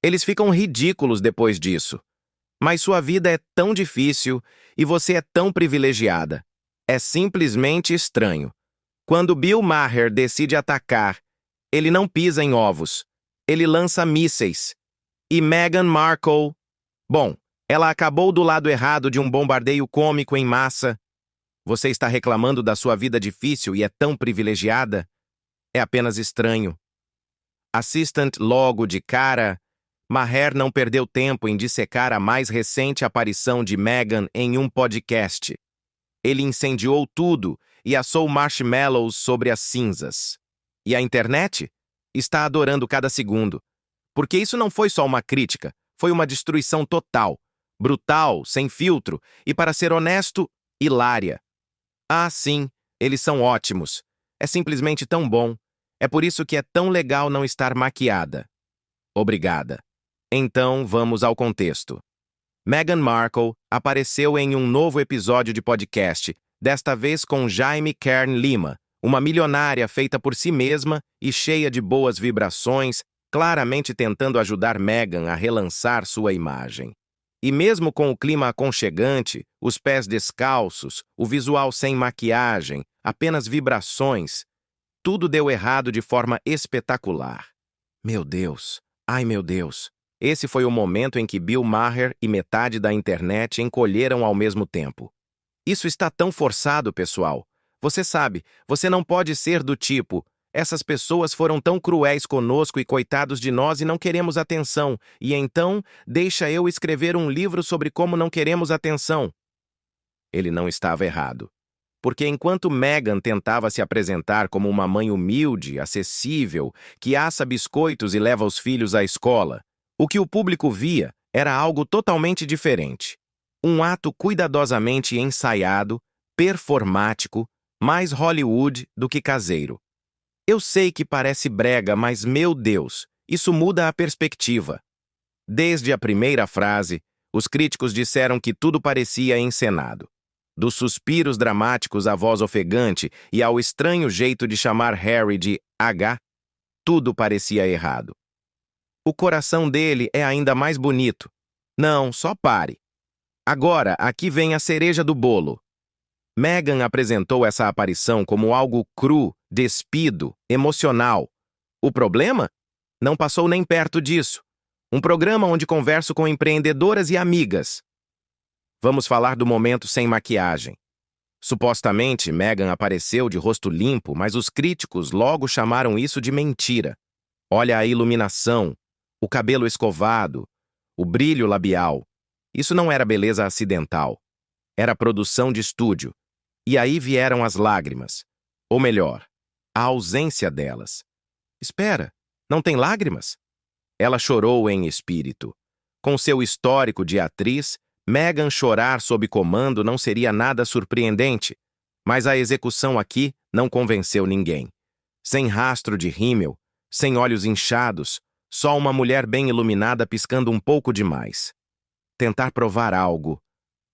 Eles ficam ridículos depois disso. Mas sua vida é tão difícil e você é tão privilegiada. É simplesmente estranho. Quando Bill Maher decide atacar, ele não pisa em ovos. Ele lança mísseis. E Meghan Markle... Bom, ela acabou do lado errado de um bombardeio cômico em massa. Você está reclamando da sua vida difícil e é tão privilegiada? É apenas estranho. Assistant logo de cara... Maher não perdeu tempo em dissecar a mais recente aparição de Meghan em um podcast. Ele incendiou tudo e assou marshmallows sobre as cinzas. E a internet está adorando cada segundo. Porque isso não foi só uma crítica, foi uma destruição total, brutal, sem filtro e, para ser honesto, hilária. Ah, sim, eles são ótimos. É simplesmente tão bom. É por isso que é tão legal não estar maquiada. Obrigada. Então, vamos ao contexto. Meghan Markle apareceu em um novo episódio de podcast, desta vez com Jaime Kern Lima, uma milionária feita por si mesma e cheia de boas vibrações, claramente tentando ajudar Meghan a relançar sua imagem. E mesmo com o clima aconchegante, os pés descalços, o visual sem maquiagem, apenas vibrações, tudo deu errado de forma espetacular. Meu Deus! Ai, meu Deus! Esse foi o momento em que Bill Maher e metade da internet encolheram ao mesmo tempo. Isso está tão forçado, pessoal. Você sabe, você não pode ser do tipo, essas pessoas foram tão cruéis conosco e coitados de nós e não queremos atenção, e então, deixa eu escrever um livro sobre como não queremos atenção. Ele não estava errado. Porque enquanto Meghan tentava se apresentar como uma mãe humilde, acessível, que assa biscoitos e leva os filhos à escola, o que o público via era algo totalmente diferente. Um ato cuidadosamente ensaiado, performático, mais Hollywood do que caseiro. Eu sei que parece brega, mas, meu Deus, isso muda a perspectiva. Desde a primeira frase, os críticos disseram que tudo parecia encenado. Dos suspiros dramáticos à voz ofegante e ao estranho jeito de chamar Harry de H, tudo parecia errado. O coração dele é ainda mais bonito. Não, só pare. Agora, aqui vem a cereja do bolo. Meghan apresentou essa aparição como algo cru, despido, emocional. O problema? Não passou nem perto disso. Um programa onde converso com empreendedoras e amigas. Vamos falar do momento sem maquiagem. Supostamente, Meghan apareceu de rosto limpo, mas os críticos logo chamaram isso de mentira. Olha a iluminação, o cabelo escovado, o brilho labial. Isso não era beleza acidental. Era produção de estúdio. E aí vieram as lágrimas. Ou melhor, a ausência delas. Espera, não tem lágrimas? Ela chorou em espírito. Com seu histórico de atriz, Meghan chorar sob comando não seria nada surpreendente, mas a execução aqui não convenceu ninguém. Sem rastro de rímel, sem olhos inchados, só uma mulher bem iluminada piscando um pouco demais. Tentar provar algo.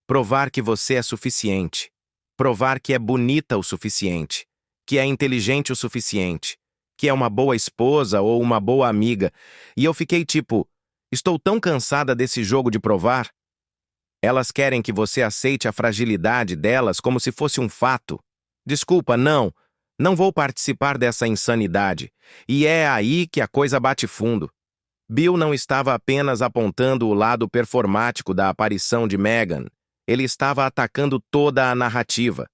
Provar que você é suficiente. Provar que é bonita o suficiente. Que é inteligente o suficiente. Que é uma boa esposa ou uma boa amiga. E eu fiquei tipo, estou tão cansada desse jogo de provar. Elas querem que você aceite a fragilidade delas como se fosse um fato. Desculpa, não. Não vou participar dessa insanidade. E é aí que a coisa bate fundo. Bill não estava apenas apontando o lado performático da aparição de Meghan. Ele estava atacando toda a narrativa.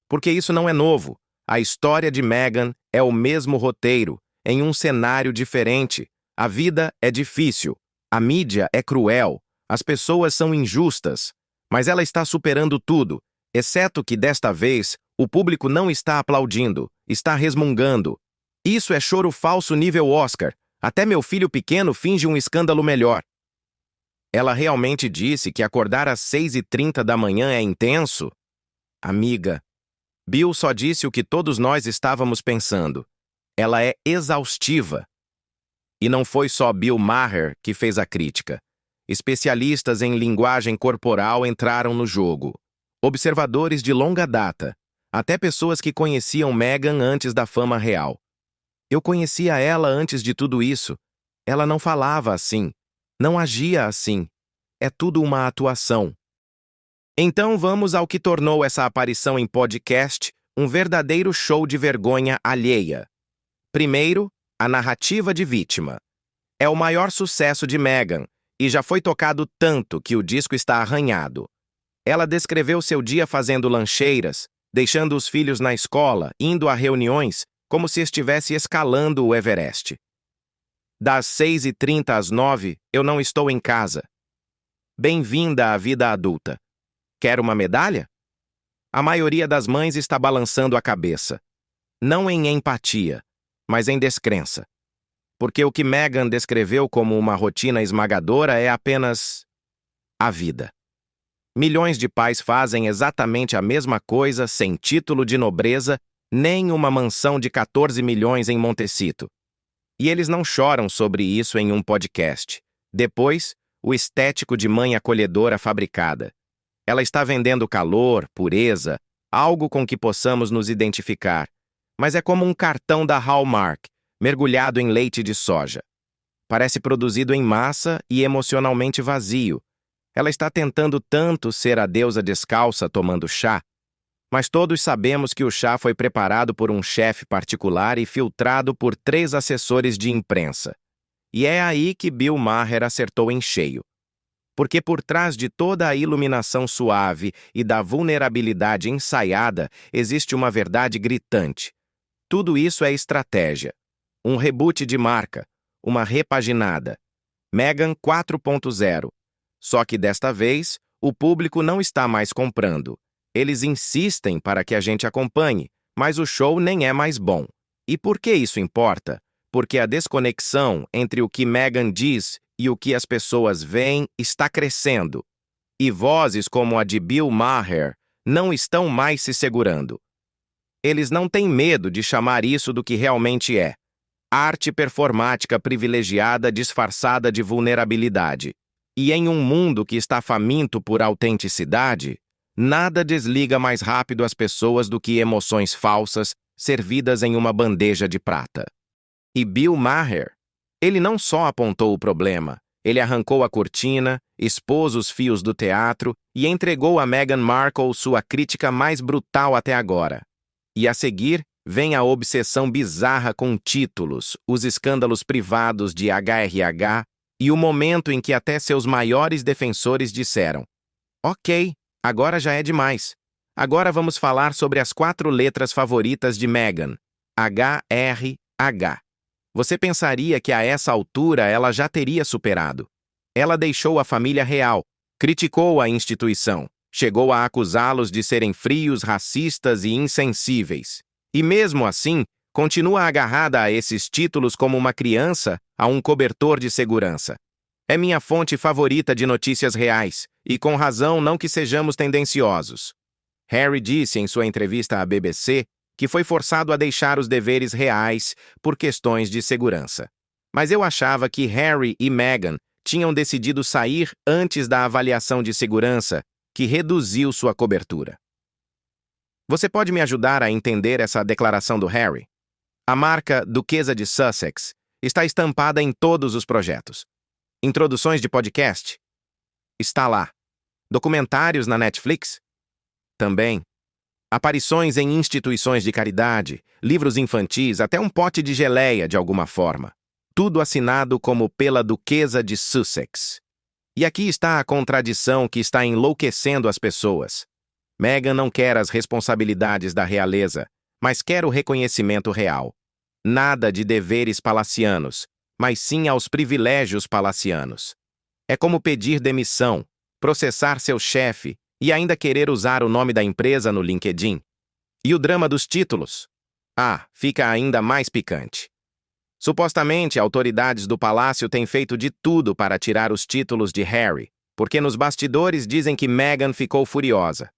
Porque isso não é novo. A história de Meghan é o mesmo roteiro, em um cenário diferente. A vida é difícil. A mídia é cruel. As pessoas são injustas. Mas ela está superando tudo, exceto que, desta vez, o público não está aplaudindo, está resmungando. Isso é choro falso nível Oscar. Até meu filho pequeno finge um escândalo melhor. Ela realmente disse que acordar às 6h30 da manhã é intenso? Amiga, Bill só disse o que todos nós estávamos pensando. Ela é exaustiva. E não foi só Bill Maher que fez a crítica. Especialistas em linguagem corporal entraram no jogo. Observadores de longa data. Até pessoas que conheciam Meghan antes da fama real. Eu conhecia ela antes de tudo isso. Ela não falava assim. Não agia assim. É tudo uma atuação. Então vamos ao que tornou essa aparição em podcast um verdadeiro show de vergonha alheia. Primeiro, a narrativa de vítima. É o maior sucesso de Meghan, e já foi tocado tanto que o disco está arranhado. Ela descreveu seu dia fazendo lancheiras, deixando os filhos na escola, indo a reuniões, como se estivesse escalando o Everest. Das 6h30 às 9h, eu não estou em casa. Bem-vinda à vida adulta. Quer uma medalha? A maioria das mães está balançando a cabeça. Não em empatia, mas em descrença. Porque o que Meghan descreveu como uma rotina esmagadora é apenas a vida. Milhões de pais fazem exatamente a mesma coisa sem título de nobreza, nem uma mansão de 14 milhões em Montecito. E eles não choram sobre isso em um podcast. Depois, o estético de mãe acolhedora fabricada. Ela está vendendo calor, pureza, algo com que possamos nos identificar. Mas é como um cartão da Hallmark, mergulhado em leite de soja. Parece produzido em massa e emocionalmente vazio. Ela está tentando tanto ser a deusa descalça tomando chá, mas todos sabemos que o chá foi preparado por um chefe particular e filtrado por 3 assessores de imprensa. E é aí que Bill Maher acertou em cheio. Porque por trás de toda a iluminação suave e da vulnerabilidade ensaiada existe uma verdade gritante. Tudo isso é estratégia. Um reboot de marca, uma repaginada. Meghan 4.0. Só que desta vez, o público não está mais comprando. Eles insistem para que a gente acompanhe, mas o show nem é mais bom. E por que isso importa? Porque a desconexão entre o que Meghan diz e o que as pessoas veem está crescendo. E vozes como a de Bill Maher não estão mais se segurando. Eles não têm medo de chamar isso do que realmente é. Arte performática privilegiada disfarçada de vulnerabilidade. E em um mundo que está faminto por autenticidade, nada desliga mais rápido as pessoas do que emoções falsas servidas em uma bandeja de prata. E Bill Maher, ele não só apontou o problema, ele arrancou a cortina, expôs os fios do teatro e entregou a Meghan Markle sua crítica mais brutal até agora. E a seguir, vem a obsessão bizarra com títulos, os escândalos privados de HRH e o momento em que até seus maiores defensores disseram: ok, agora já é demais. Agora vamos falar sobre as 4 letras favoritas de Meghan. HRH. Você pensaria que a essa altura ela já teria superado. Ela deixou a família real, criticou a instituição, chegou a acusá-los de serem frios, racistas e insensíveis. E mesmo assim, continua agarrada a esses títulos como uma criança a um cobertor de segurança. É minha fonte favorita de notícias reais, e com razão não que sejamos tendenciosos. Harry disse em sua entrevista à BBC que foi forçado a deixar os deveres reais por questões de segurança. Mas eu achava que Harry e Meghan tinham decidido sair antes da avaliação de segurança, que reduziu sua cobertura. Você pode me ajudar a entender essa declaração do Harry? A marca Duquesa de Sussex está estampada em todos os projetos. Introduções de podcast? Está lá. Documentários na Netflix? Também. Aparições em instituições de caridade, livros infantis, até um pote de geleia de alguma forma. Tudo assinado como pela Duquesa de Sussex. E aqui está a contradição que está enlouquecendo as pessoas. Meghan não quer as responsabilidades da realeza, mas quer o reconhecimento real. Nada de deveres palacianos, mas sim aos privilégios palacianos. É como pedir demissão, processar seu chefe e ainda querer usar o nome da empresa no LinkedIn. E o drama dos títulos? Fica ainda mais picante. Supostamente, autoridades do palácio têm feito de tudo para tirar os títulos de Harry, porque nos bastidores dizem que Meghan ficou furiosa.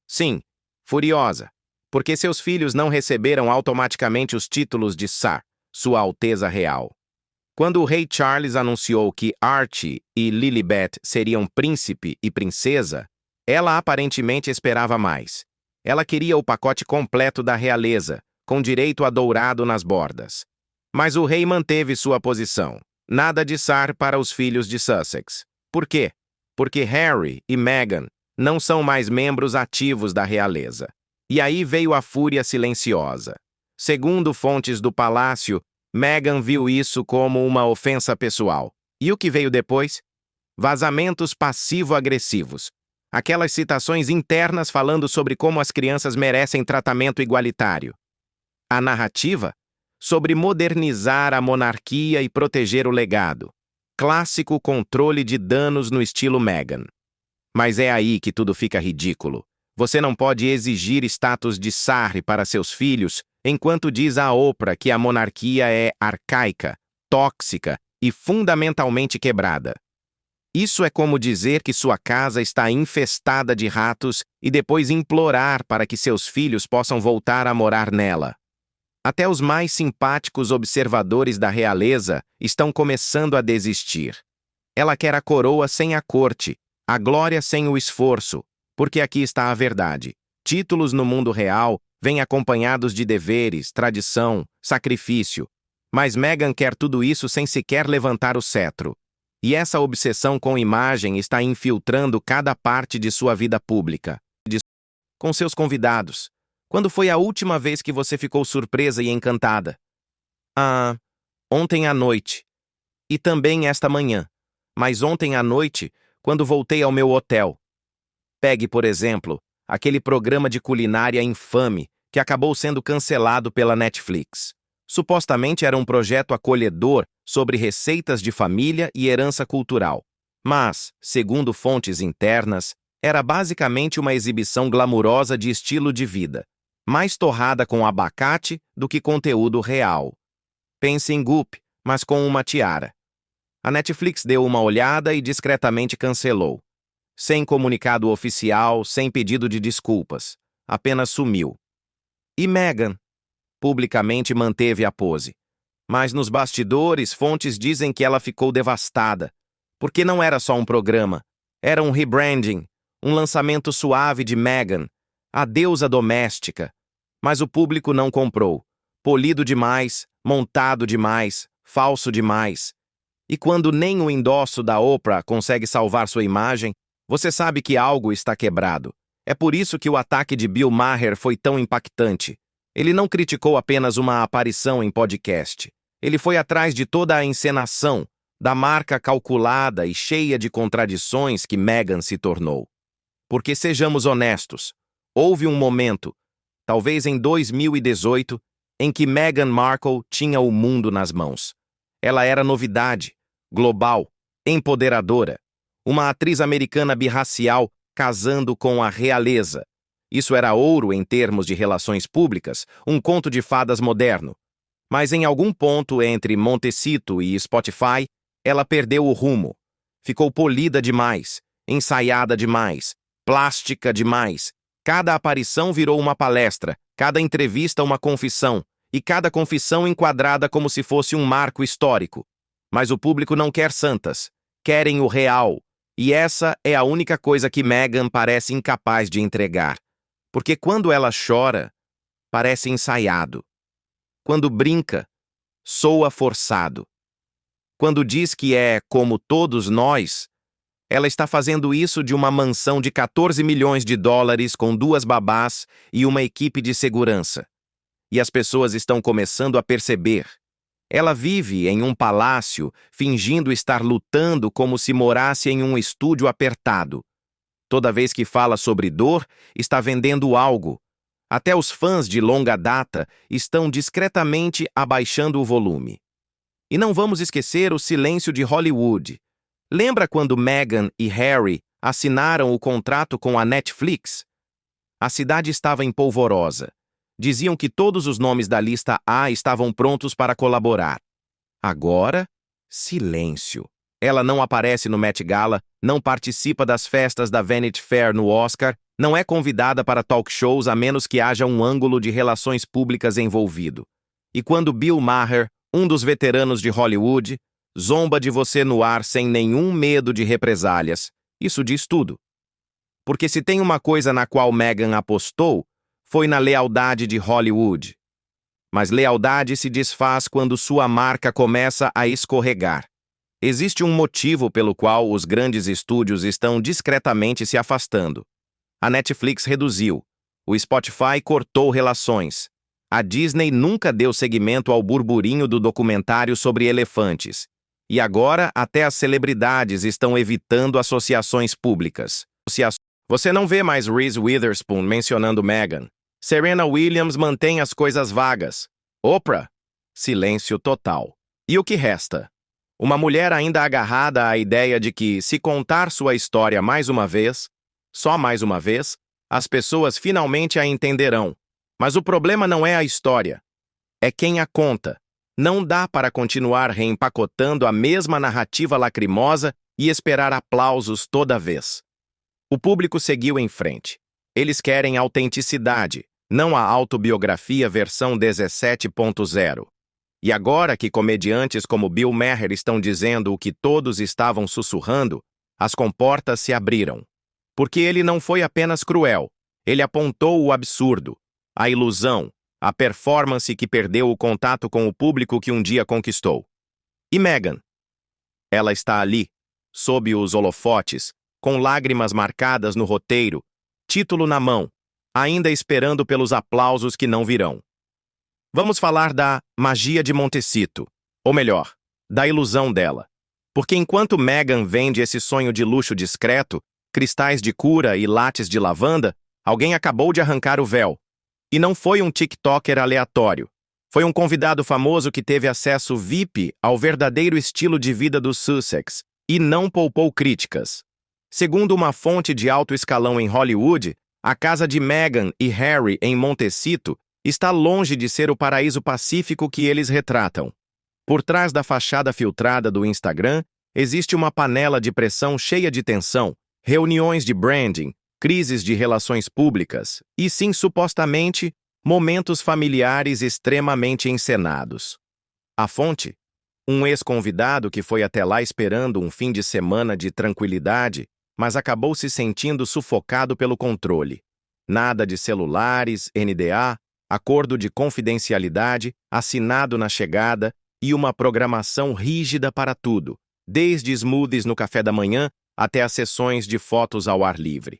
Sim, furiosa, porque seus filhos não receberam automaticamente os títulos de Sir, Sua Alteza Real. Quando o rei Charles anunciou que Archie e Lilibet seriam príncipe e princesa, ela aparentemente esperava mais. Ela queria o pacote completo da realeza, com direito a dourado nas bordas. Mas o rei manteve sua posição. Nada de Sar para os filhos de Sussex. Por quê? Porque Harry e Meghan não são mais membros ativos da realeza. E aí veio a fúria silenciosa. Segundo fontes do palácio, Meghan viu isso como uma ofensa pessoal. E o que veio depois? Vazamentos passivo-agressivos. Aquelas citações internas falando sobre como as crianças merecem tratamento igualitário. A narrativa? Sobre modernizar a monarquia e proteger o legado. Clássico controle de danos no estilo Meghan. Mas é aí que tudo fica ridículo. Você não pode exigir status de Sarri para seus filhos, enquanto diz a Oprah que a monarquia é arcaica, tóxica e fundamentalmente quebrada. Isso é como dizer que sua casa está infestada de ratos e depois implorar para que seus filhos possam voltar a morar nela. Até os mais simpáticos observadores da realeza estão começando a desistir. Ela quer a coroa sem a corte, a glória sem o esforço, porque aqui está a verdade. Títulos no mundo real vêm acompanhados de deveres, tradição, sacrifício. Mas Meghan quer tudo isso sem sequer levantar o cetro. E essa obsessão com imagem está infiltrando cada parte de sua vida pública. Com seus convidados. Quando foi a última vez que você ficou surpresa e encantada? Ah, ontem à noite. E também esta manhã. Mas ontem à noite, quando voltei ao meu hotel. Pegue, por exemplo, aquele programa de culinária infame que acabou sendo cancelado pela Netflix. Supostamente era um projeto acolhedor sobre receitas de família e herança cultural. Mas, segundo fontes internas, era basicamente uma exibição glamurosa de estilo de vida, mais torrada com abacate do que conteúdo real. Pense em Goop, mas com uma tiara. A Netflix deu uma olhada e discretamente cancelou. Sem comunicado oficial, sem pedido de desculpas. Apenas sumiu. E Meghan? Publicamente manteve a pose. Mas nos bastidores, fontes dizem que ela ficou devastada. Porque não era só um programa. Era um rebranding, um lançamento suave de Meghan, a deusa doméstica. Mas o público não comprou. Polido demais, montado demais, falso demais. E quando nem o endosso da Oprah consegue salvar sua imagem, você sabe que algo está quebrado. É por isso que o ataque de Bill Maher foi tão impactante. Ele não criticou apenas uma aparição em podcast. Ele foi atrás de toda a encenação, da marca calculada e cheia de contradições que Meghan se tornou. Porque sejamos honestos, houve um momento, talvez em 2018, em que Meghan Markle tinha o mundo nas mãos. Ela era novidade, global, empoderadora, uma atriz americana birracial casando com a realeza. Isso era ouro em termos de relações públicas, um conto de fadas moderno. Mas em algum ponto entre Montecito e Spotify, ela perdeu o rumo. Ficou polida demais, ensaiada demais, plástica demais. Cada aparição virou uma palestra, cada entrevista uma confissão, e cada confissão enquadrada como se fosse um marco histórico. Mas o público não quer santas, querem o real. E essa é a única coisa que Meghan parece incapaz de entregar. Porque quando ela chora, parece ensaiado. Quando brinca, soa forçado. Quando diz que é como todos nós, ela está fazendo isso de uma mansão de 14 milhões de dólares com 2 babás e uma equipe de segurança. E as pessoas estão começando a perceber. Ela vive em um palácio, fingindo estar lutando como se morasse em um estúdio apertado. Toda vez que fala sobre dor, está vendendo algo. Até os fãs de longa data estão discretamente abaixando o volume. E não vamos esquecer o silêncio de Hollywood. Lembra quando Meghan e Harry assinaram o contrato com a Netflix? A cidade estava em polvorosa. Diziam que todos os nomes da lista A estavam prontos para colaborar. Agora, silêncio. Ela não aparece no Met Gala, não participa das festas da Vanity Fair no Oscar, não é convidada para talk shows a menos que haja um ângulo de relações públicas envolvido. E quando Bill Maher, um dos veteranos de Hollywood, zomba de você no ar sem nenhum medo de represálias, isso diz tudo. Porque se tem uma coisa na qual Meghan apostou, foi na lealdade de Hollywood. Mas lealdade se desfaz quando sua marca começa a escorregar. Existe um motivo pelo qual os grandes estúdios estão discretamente se afastando. A Netflix reduziu. O Spotify cortou relações. A Disney nunca deu seguimento ao burburinho do documentário sobre elefantes. E agora até as celebridades estão evitando associações públicas. Você não vê mais Reese Witherspoon mencionando Meghan. Serena Williams mantém as coisas vagas. Oprah? Silêncio total. E o que resta? Uma mulher ainda agarrada à ideia de que, se contar sua história mais uma vez, só mais uma vez, as pessoas finalmente a entenderão. Mas o problema não é a história. É quem a conta. Não dá para continuar reempacotando a mesma narrativa lacrimosa e esperar aplausos toda vez. O público seguiu em frente. Eles querem autenticidade, não a autobiografia versão 17.0. E agora que comediantes como Bill Maher estão dizendo o que todos estavam sussurrando, as comportas se abriram. Porque ele não foi apenas cruel, ele apontou o absurdo, a ilusão, a performance que perdeu o contato com o público que um dia conquistou. E Meghan? Ela está ali, sob os holofotes, com lágrimas marcadas no roteiro, título na mão, ainda esperando pelos aplausos que não virão. Vamos falar da magia de Montecito, ou melhor, da ilusão dela. Porque enquanto Meghan vende esse sonho de luxo discreto, cristais de cura e lattes de lavanda, alguém acabou de arrancar o véu. E não foi um TikToker aleatório. Foi um convidado famoso que teve acesso VIP ao verdadeiro estilo de vida dos Sussex e não poupou críticas. Segundo uma fonte de alto escalão em Hollywood, a casa de Meghan e Harry em Montecito está longe de ser o paraíso pacífico que eles retratam. Por trás da fachada filtrada do Instagram, existe uma panela de pressão cheia de tensão, reuniões de branding, crises de relações públicas e, sim, supostamente, momentos familiares extremamente encenados. A fonte? Um ex-convidado que foi até lá esperando um fim de semana de tranquilidade, mas acabou se sentindo sufocado pelo controle. Nada de celulares, NDA, acordo de confidencialidade, assinado na chegada e uma programação rígida para tudo, desde smoothies no café da manhã até as sessões de fotos ao ar livre.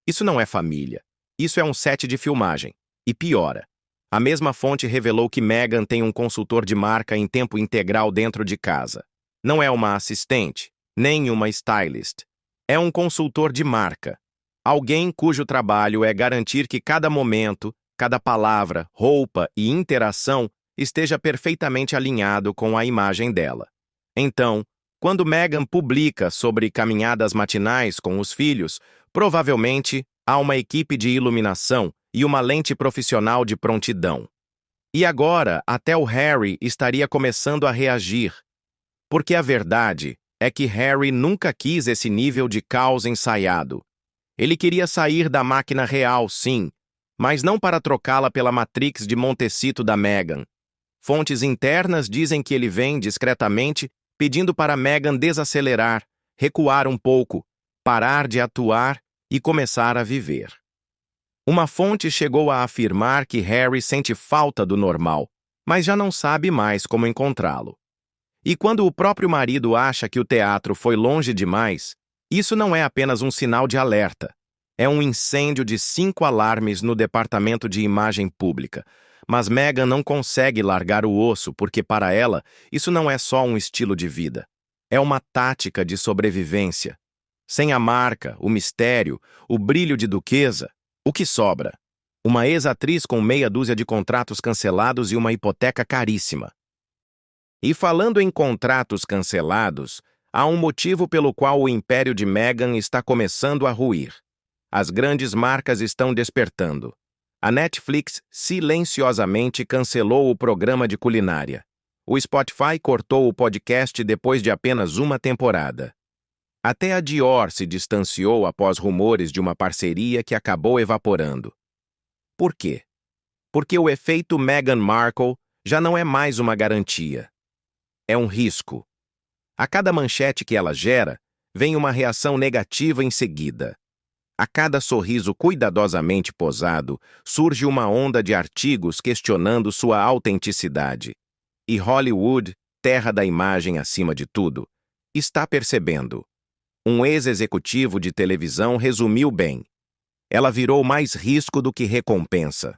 Isso não é família. Isso é um set de filmagem. E piora. A mesma fonte revelou que Meghan tem um consultor de marca em tempo integral dentro de casa. Não é uma assistente, nem uma stylist. É um consultor de marca. Alguém cujo trabalho é garantir que cada momento, cada palavra, roupa e interação esteja perfeitamente alinhado com a imagem dela. Então, quando Meghan publica sobre caminhadas matinais com os filhos, provavelmente há uma equipe de iluminação e uma lente profissional de prontidão. E agora, até o Harry estaria começando a reagir. Porque a verdade é que Harry nunca quis esse nível de caos ensaiado. Ele queria sair da máquina real, sim, mas não para trocá-la pela Matrix de Montecito da Meghan. Fontes internas dizem que ele vem discretamente pedindo para Meghan desacelerar, recuar um pouco, parar de atuar e começar a viver. Uma fonte chegou a afirmar que Harry sente falta do normal, mas já não sabe mais como encontrá-lo. E quando o próprio marido acha que o teatro foi longe demais, isso não é apenas um sinal de alerta. É um incêndio de 5 alarmes no departamento de imagem pública. Mas Meghan não consegue largar o osso porque, para ela, isso não é só um estilo de vida. É uma tática de sobrevivência. Sem a marca, o mistério, o brilho de duquesa, o que sobra? Uma ex-atriz com meia dúzia de contratos cancelados e uma hipoteca caríssima. E falando em contratos cancelados, há um motivo pelo qual o império de Meghan está começando a ruir. As grandes marcas estão despertando. A Netflix silenciosamente cancelou o programa de culinária. O Spotify cortou o podcast depois de apenas uma temporada. Até a Dior se distanciou após rumores de uma parceria que acabou evaporando. Por quê? Porque o efeito Meghan Markle já não é mais uma garantia. É um risco. A cada manchete que ela gera, vem uma reação negativa em seguida. A cada sorriso cuidadosamente posado, surge uma onda de artigos questionando sua autenticidade. E Hollywood, terra da imagem acima de tudo, está percebendo. Um ex-executivo de televisão resumiu bem. Ela virou mais risco do que recompensa.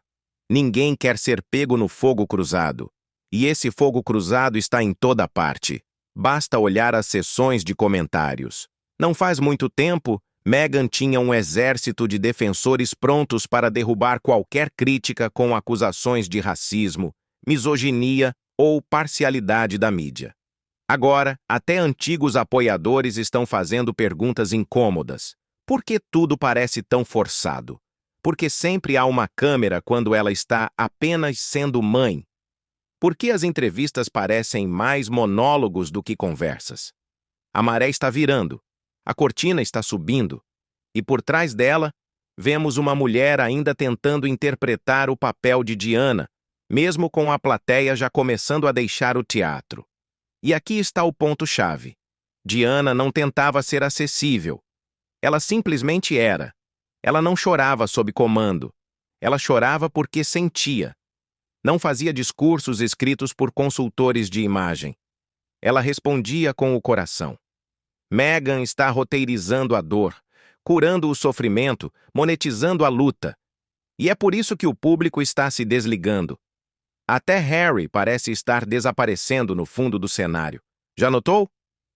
Ninguém quer ser pego no fogo cruzado. E esse fogo cruzado está em toda parte. Basta olhar as sessões de comentários. Não faz muito tempo, Meghan tinha um exército de defensores prontos para derrubar qualquer crítica com acusações de racismo, misoginia ou parcialidade da mídia. Agora, até antigos apoiadores estão fazendo perguntas incômodas. Por que tudo parece tão forçado? Porque sempre há uma câmera quando ela está apenas sendo mãe. Por que as entrevistas parecem mais monólogos do que conversas? A maré está virando, a cortina está subindo, e por trás dela, vemos uma mulher ainda tentando interpretar o papel de Diana, mesmo com a plateia já começando a deixar o teatro. E aqui está o ponto-chave. Diana não tentava ser acessível. Ela simplesmente era. Ela não chorava sob comando. Ela chorava porque sentia. Não fazia discursos escritos por consultores de imagem. Ela respondia com o coração. Meghan está roteirizando a dor, curando o sofrimento, monetizando a luta. E é por isso que o público está se desligando. Até Harry parece estar desaparecendo no fundo do cenário. Já notou?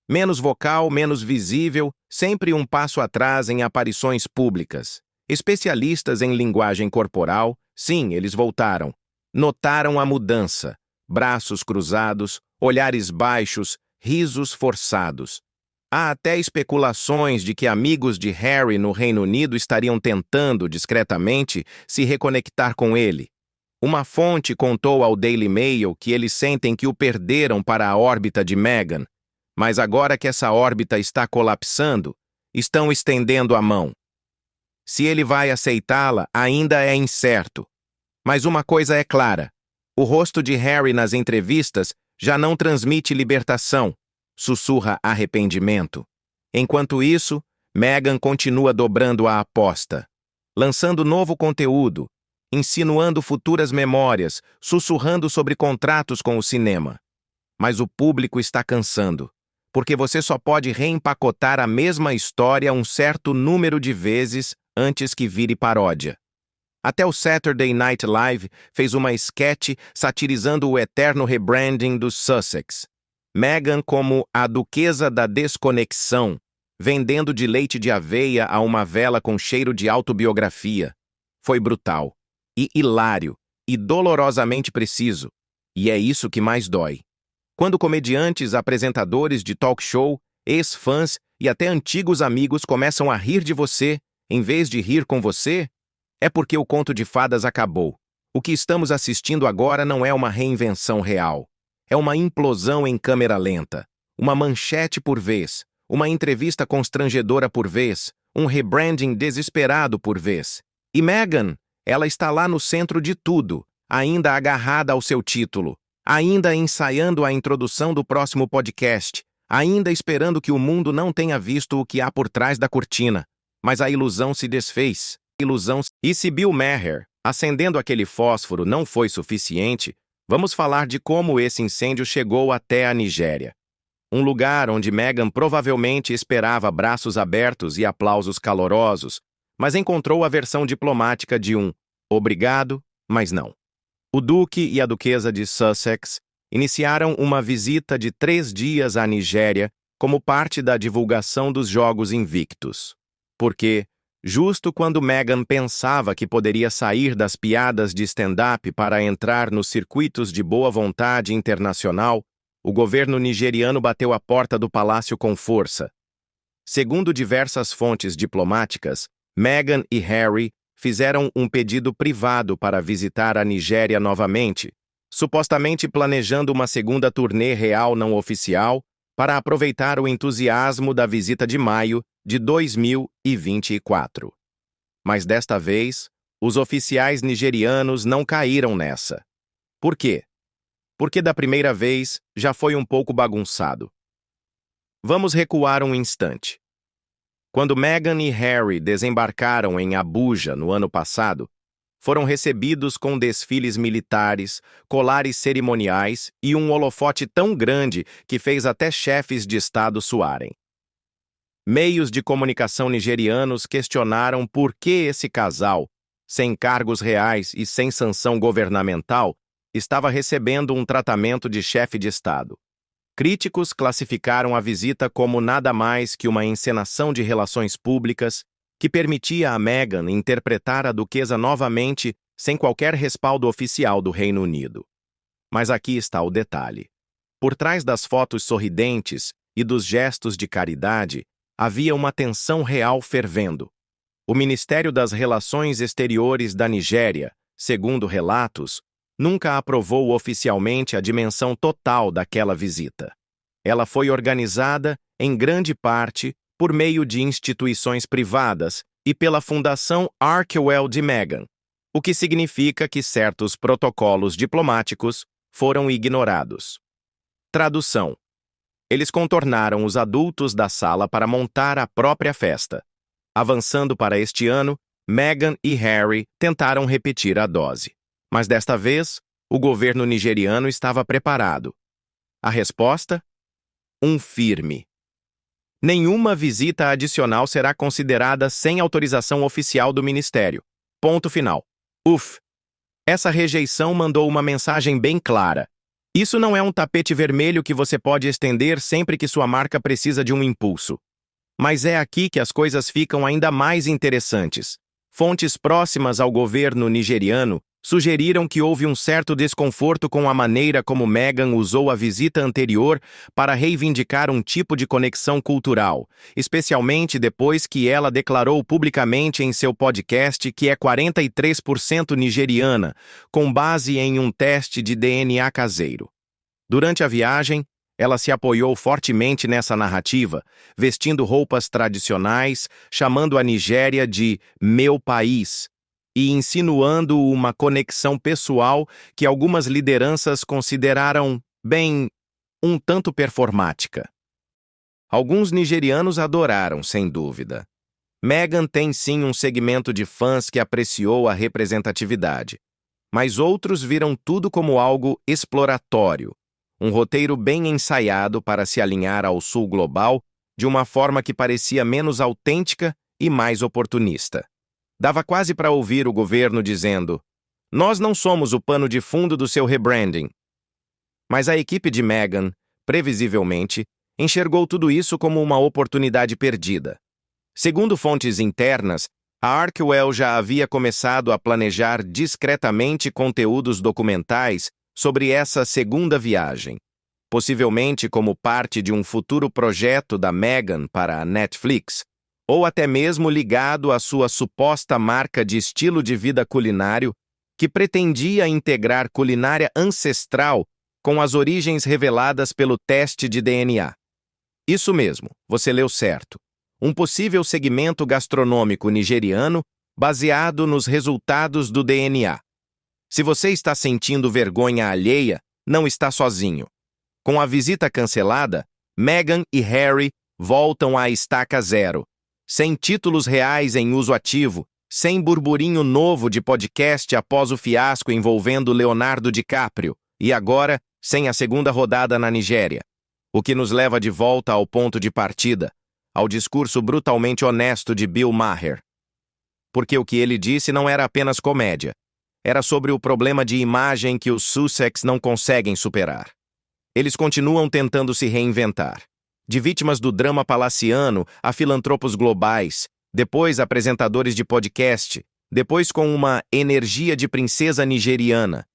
Menos vocal, menos visível, sempre um passo atrás em aparições públicas. Especialistas em linguagem corporal, sim, eles voltaram. Notaram a mudança. Braços cruzados, olhares baixos, risos forçados. Há até especulações de que amigos de Harry no Reino Unido estariam tentando, discretamente, se reconectar com ele. Uma fonte contou ao Daily Mail que eles sentem que o perderam para a órbita de Meghan, mas agora que essa órbita está colapsando, estão estendendo a mão. Se ele vai aceitá-la, ainda é incerto. Mas uma coisa é clara: o rosto de Harry nas entrevistas já não transmite libertação, sussurra arrependimento. Enquanto isso, Meghan continua dobrando a aposta, lançando novo conteúdo, insinuando futuras memórias, sussurrando sobre contratos com o cinema. Mas o público está cansando, porque você só pode reempacotar a mesma história um certo número de vezes antes que vire paródia. Até o Saturday Night Live fez uma esquete satirizando o eterno rebranding dos Sussex. Meghan como a duquesa da desconexão, vendendo de leite de aveia a uma vela com cheiro de autobiografia. Foi brutal, e hilário, e dolorosamente preciso. E é isso que mais dói. Quando comediantes, apresentadores de talk show, ex-fãs e até antigos amigos começam a rir de você, em vez de rir com você, é porque o conto de fadas acabou. O que estamos assistindo agora não é uma reinvenção real. É uma implosão em câmera lenta. Uma manchete por vez. Uma entrevista constrangedora por vez. Um rebranding desesperado por vez. E Meghan, ela está lá no centro de tudo, ainda agarrada ao seu título, ainda ensaiando a introdução do próximo podcast, ainda esperando que o mundo não tenha visto o que há por trás da cortina. Mas a ilusão se desfez. E se Bill Maher, acendendo aquele fósforo, não foi suficiente, vamos falar de como esse incêndio chegou até a Nigéria. Um lugar onde Meghan provavelmente esperava braços abertos e aplausos calorosos, mas encontrou a versão diplomática de um obrigado, mas não. O duque e a duquesa de Sussex iniciaram uma visita de 3 dias à Nigéria como parte da divulgação dos Jogos Invictus. Porque, justo quando Meghan pensava que poderia sair das piadas de stand-up para entrar nos circuitos de boa vontade internacional, o governo nigeriano bateu a porta do palácio com força. Segundo diversas fontes diplomáticas, Meghan e Harry fizeram um pedido privado para visitar a Nigéria novamente, supostamente planejando uma segunda turnê real não oficial para aproveitar o entusiasmo da visita de maio de 2024. Mas desta vez, os oficiais nigerianos não caíram nessa. Por quê? Porque da primeira vez já foi um pouco bagunçado. Vamos recuar um instante. Quando Meghan e Harry desembarcaram em Abuja no ano passado, foram recebidos com desfiles militares, colares cerimoniais e um holofote tão grande que fez até chefes de Estado suarem. Meios de comunicação nigerianos questionaram por que esse casal, sem cargos reais e sem sanção governamental, estava recebendo um tratamento de chefe de Estado. Críticos classificaram a visita como nada mais que uma encenação de relações públicas que permitia a Meghan interpretar a duquesa novamente sem qualquer respaldo oficial do Reino Unido. Mas aqui está o detalhe. Por trás das fotos sorridentes e dos gestos de caridade, havia uma tensão real fervendo. O Ministério das Relações Exteriores da Nigéria, segundo relatos, nunca aprovou oficialmente a dimensão total daquela visita. Ela foi organizada, em grande parte, por meio de instituições privadas e pela Fundação Archewell de Meghan, o que significa que certos protocolos diplomáticos foram ignorados. Tradução. Eles contornaram os adultos da sala para montar a própria festa. Avançando para este ano, Meghan e Harry tentaram repetir a dose. Mas desta vez, o governo nigeriano estava preparado. A resposta? Um firme. Nenhuma visita adicional será considerada sem autorização oficial do Ministério. Ponto final. Essa rejeição mandou uma mensagem bem clara. Isso não é um tapete vermelho que você pode estender sempre que sua marca precisa de um impulso. Mas é aqui que as coisas ficam ainda mais interessantes. Fontes próximas ao governo nigeriano sugeriram que houve um certo desconforto com a maneira como Meghan usou a visita anterior para reivindicar um tipo de conexão cultural, especialmente depois que ela declarou publicamente em seu podcast que é 43% nigeriana, com base em um teste de DNA caseiro. Durante a viagem, ela se apoiou fortemente nessa narrativa, vestindo roupas tradicionais, chamando a Nigéria de "meu país", e insinuando uma conexão pessoal que algumas lideranças consideraram, bem, um tanto performática. Alguns nigerianos adoraram, sem dúvida. Meghan tem sim um segmento de fãs que apreciou a representatividade, mas outros viram tudo como algo exploratório, um roteiro bem ensaiado para se alinhar ao sul global de uma forma que parecia menos autêntica e mais oportunista. Dava quase para ouvir o governo dizendo: "Nós não somos o pano de fundo do seu rebranding." Mas a equipe de Meghan, previsivelmente, enxergou tudo isso como uma oportunidade perdida. Segundo fontes internas, a Archewell já havia começado a planejar discretamente conteúdos documentais sobre essa segunda viagem, possivelmente como parte de um futuro projeto da Meghan para a Netflix, ou até mesmo ligado à sua suposta marca de estilo de vida culinário, que pretendia integrar culinária ancestral com as origens reveladas pelo teste de DNA. Isso mesmo, você leu certo. Um possível segmento gastronômico nigeriano baseado nos resultados do DNA. Se você está sentindo vergonha alheia, não está sozinho. Com a visita cancelada, Meghan e Harry voltam à estaca zero, sem títulos reais em uso ativo, sem burburinho novo de podcast após o fiasco envolvendo Leonardo DiCaprio, e agora, sem a segunda rodada na Nigéria. O que nos leva de volta ao ponto de partida, ao discurso brutalmente honesto de Bill Maher. Porque o que ele disse não era apenas comédia, era sobre o problema de imagem que os Sussex não conseguem superar. Eles continuam tentando se reinventar. De vítimas do drama palaciano a filantropos globais, depois apresentadores de podcast, depois com uma energia de princesa nigeriana,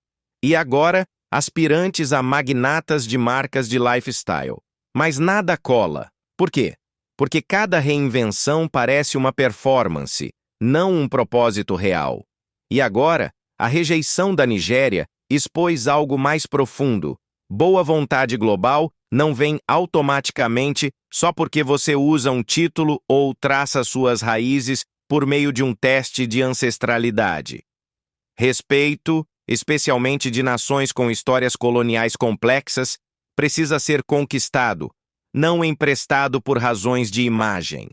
e agora aspirantes a magnatas de marcas de lifestyle. Mas nada cola. Por quê? Porque cada reinvenção parece uma performance, não um propósito real. E agora, a rejeição da Nigéria expôs algo mais profundo. Boa vontade global não vem automaticamente só porque você usa um título ou traça suas raízes por meio de um teste de ancestralidade. Respeito, especialmente de nações com histórias coloniais complexas, precisa ser conquistado, não emprestado por razões de imagem.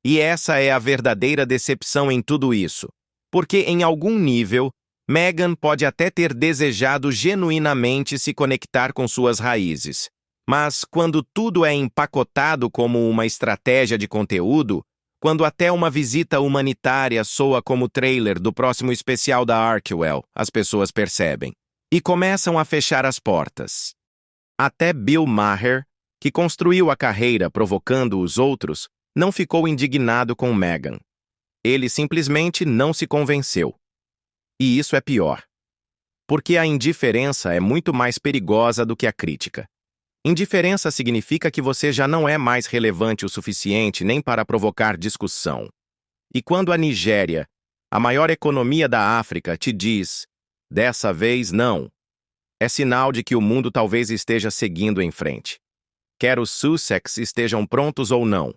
E essa é a verdadeira decepção em tudo isso. Porque, em algum nível, Meghan pode até ter desejado genuinamente se conectar com suas raízes. Mas, quando tudo é empacotado como uma estratégia de conteúdo, quando até uma visita humanitária soa como trailer do próximo especial da Arkwell, as pessoas percebem. E começam a fechar as portas. Até Bill Maher, que construiu a carreira provocando os outros, não ficou indignado com Meghan. Ele simplesmente não se convenceu. E isso é pior. Porque a indiferença é muito mais perigosa do que a crítica. Indiferença significa que você já não é mais relevante o suficiente nem para provocar discussão. E quando a Nigéria, a maior economia da África, te diz, dessa vez não, é sinal de que o mundo talvez esteja seguindo em frente. Quer os Sussex estejam prontos ou não.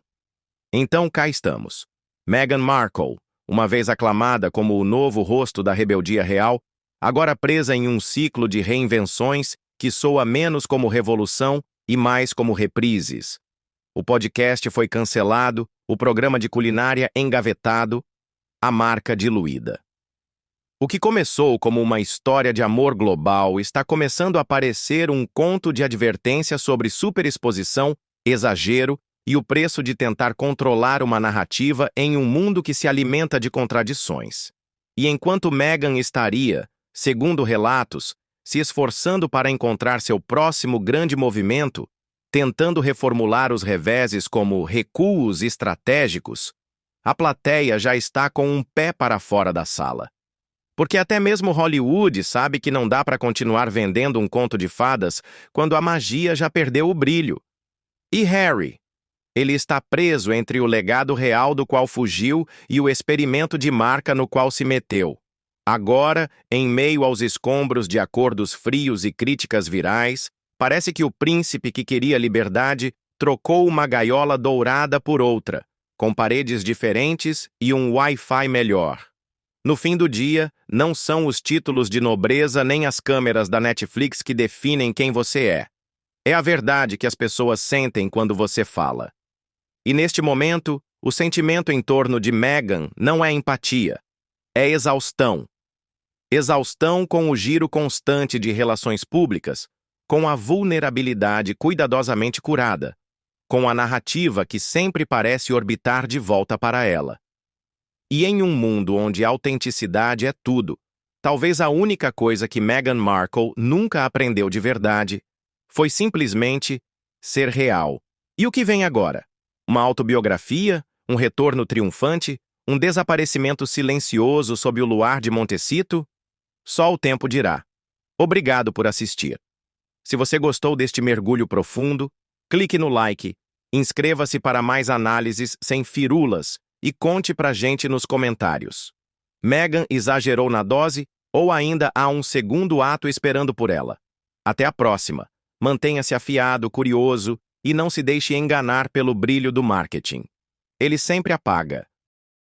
Então cá estamos. Meghan Markle, uma vez aclamada como o novo rosto da rebeldia real, agora presa em um ciclo de reinvenções que soa menos como revolução e mais como reprises. O podcast foi cancelado, o programa de culinária engavetado, a marca diluída. O que começou como uma história de amor global está começando a parecer um conto de advertência sobre superexposição, exagero e o preço de tentar controlar uma narrativa em um mundo que se alimenta de contradições. E enquanto Meghan estaria, segundo relatos, se esforçando para encontrar seu próximo grande movimento, tentando reformular os reveses como recuos estratégicos, a plateia já está com um pé para fora da sala. Porque até mesmo Hollywood sabe que não dá para continuar vendendo um conto de fadas quando a magia já perdeu o brilho. E Harry? Ele está preso entre o legado real do qual fugiu e o experimento de marca no qual se meteu. Agora, em meio aos escombros de acordos frios e críticas virais, parece que o príncipe que queria liberdade trocou uma gaiola dourada por outra, com paredes diferentes e um Wi-Fi melhor. No fim do dia, não são os títulos de nobreza nem as câmeras da Netflix que definem quem você é. É a verdade que as pessoas sentem quando você fala. E neste momento, o sentimento em torno de Meghan não é empatia, é exaustão. Exaustão com o giro constante de relações públicas, com a vulnerabilidade cuidadosamente curada, com a narrativa que sempre parece orbitar de volta para ela. E em um mundo onde autenticidade é tudo, talvez a única coisa que Meghan Markle nunca aprendeu de verdade foi simplesmente ser real. E o que vem agora? Uma autobiografia? Um retorno triunfante? Um desaparecimento silencioso sob o luar de Montecito? Só o tempo dirá. Obrigado por assistir. Se você gostou deste mergulho profundo, clique no like, inscreva-se para mais análises sem firulas e conte pra gente nos comentários. Meghan exagerou na dose ou ainda há um segundo ato esperando por ela? Até a próxima. Mantenha-se afiado, curioso e não se deixe enganar pelo brilho do marketing. Ele sempre apaga.